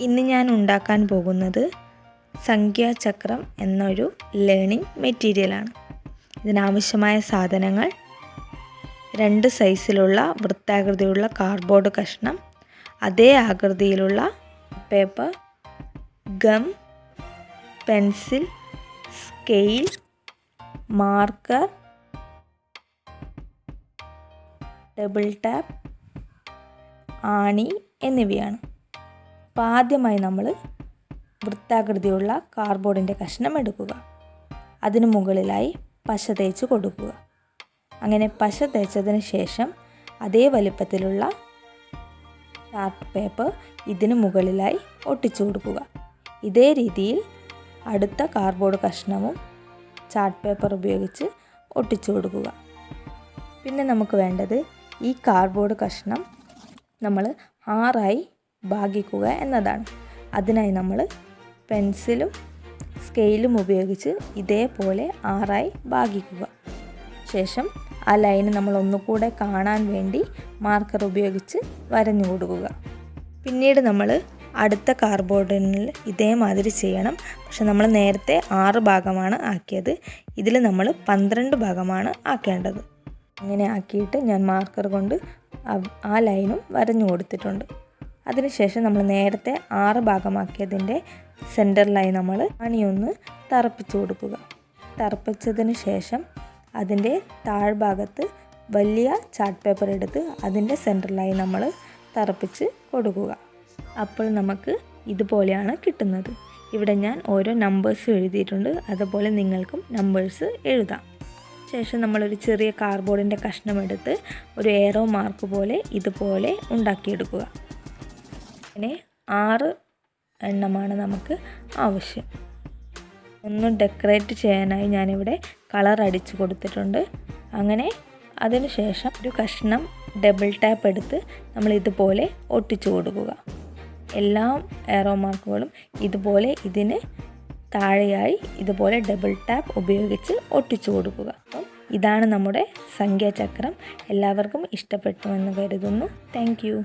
ഇന്ന് ഞാൻ ഉണ്ടാക്കാൻ പോകുന്നത് സംഖ്യാചക്രം എന്നൊരു ലേണിംഗ് മെറ്റീരിയലാണ്. ഇതിനാവശ്യമായ സാധനങ്ങൾ 2 സൈസിലുള്ള വൃത്താകൃതിയുള്ള കാർഡ്ബോർഡ് കഷ്ണം, അതേ ആകൃതിയിലുള്ള paper, gum, pencil, scale, marker, double tap, ആണി എന്നിവയാണ്. അപ്പോൾ ആദ്യമായി നമ്മൾ വൃത്താകൃതിയുള്ള കാർഡ്ബോർഡിൻ്റെ കഷ്ണം എടുക്കുക. അതിനു മുകളിലായി പശ തേച്ച് കൊടുക്കുക. അങ്ങനെ പശ തേച്ചതിന് ശേഷം അതേ വലിപ്പത്തിലുള്ള ചാർട്ട് പേപ്പർ ഇതിനു മുകളിലായി ഒട്ടിച്ചു കൊടുക്കുക. ഇതേ രീതിയിൽ അടുത്ത കാർഡ്ബോർഡ് കഷ്ണവും ചാർട്ട് പേപ്പർ ഉപയോഗിച്ച് ഒട്ടിച്ചു കൊടുക്കുക. പിന്നെ നമുക്ക് വേണ്ടത് ഈ കാർഡ്ബോർഡ് കഷ്ണം നമ്മൾ 6ആയി ഭാഗിക്കുക എന്നതാണ്. അതിനായി നമ്മൾ പെൻസിലും സ്കെയിലും ഉപയോഗിച്ച് ഇതേപോലെ 6ആയി ഭാഗിക്കുക. ശേഷം ആ ലൈന് നമ്മൾ ഒന്നുകൂടെ കാണാൻ വേണ്ടി മാർക്കർ ഉപയോഗിച്ച് വരഞ്ഞു കൊടുക്കുക. പിന്നീട് നമ്മൾ അടുത്ത കാർഡ്ബോർഡിൽ ഇതേമാതിരി ചെയ്യണം. പക്ഷെ നമ്മൾ നേരത്തെ 6 ഭാഗമാണ് ആക്കിയത്. ഇതിൽ നമ്മൾ 12 ഭാഗമാണ് ആക്കേണ്ടത്. അങ്ങനെ ആക്കിയിട്ട് ഞാൻ മാർക്കർ കൊണ്ട് ആ ലൈനും വരഞ്ഞു കൊടുത്തിട്ടുണ്ട്. അതിനുശേഷം നമ്മൾ നേരത്തെ 6 ഭാഗമാക്കിയതിൻ്റെ സെൻറ്ററിലായി നമ്മൾ ആണിയൊന്ന് തറപ്പിച്ചു കൊടുക്കുക. തറപ്പിച്ചതിന് ശേഷം അതിൻ്റെ താഴ്ഭാഗത്ത് വലിയ ചാർട്ട് പേപ്പർ എടുത്ത് അതിൻ്റെ സെൻറ്ററിലായി നമ്മൾ തറപ്പിച്ച് കൊടുക്കുക. അപ്പോൾ നമുക്ക് ഇതുപോലെയാണ് കിട്ടുന്നത്. ഇവിടെ ഞാൻ ഓരോ നമ്പേഴ്സ് എഴുതിയിട്ടുണ്ട്. അതുപോലെ നിങ്ങൾക്കും നമ്പേഴ്സ് എഴുതാം. ശേഷം നമ്മളൊരു ചെറിയ കാർഡ്ബോർഡിൻ്റെ കഷ്ണം എടുത്ത് ഒരു ഏറോ മാർക്ക് പോലെ ഇതുപോലെ ഉണ്ടാക്കിയെടുക്കുക. അങ്ങനെ 6 എണ്ണമാണ് നമുക്ക് ആവശ്യം. ഒന്ന് ഡെക്കറേറ്റ് ചെയ്യാനായി ഞാനിവിടെ കളർ അടിച്ചു കൊടുത്തിട്ടുണ്ട്. അങ്ങനെ അതിനുശേഷം ഒരു കഷ്ണം ഡബിൾ ടാപ്പ് എടുത്ത് നമ്മൾ ഇതുപോലെ ഒട്ടിച്ചു കൊടുക്കുക. എല്ലാ ഏറോ മാർക്കുകളും ഇതുപോലെ ഇതിന് താഴെയായി ഇതുപോലെ ഡബിൾ ടാപ്പ് ഉപയോഗിച്ച് ഒട്ടിച്ചു കൊടുക്കുക. അപ്പം ഇതാണ് നമ്മുടെ സംഖ്യാചക്രം. എല്ലാവർക്കും ഇഷ്ടപ്പെട്ടുവെന്ന് കരുതുന്നു. Thank you.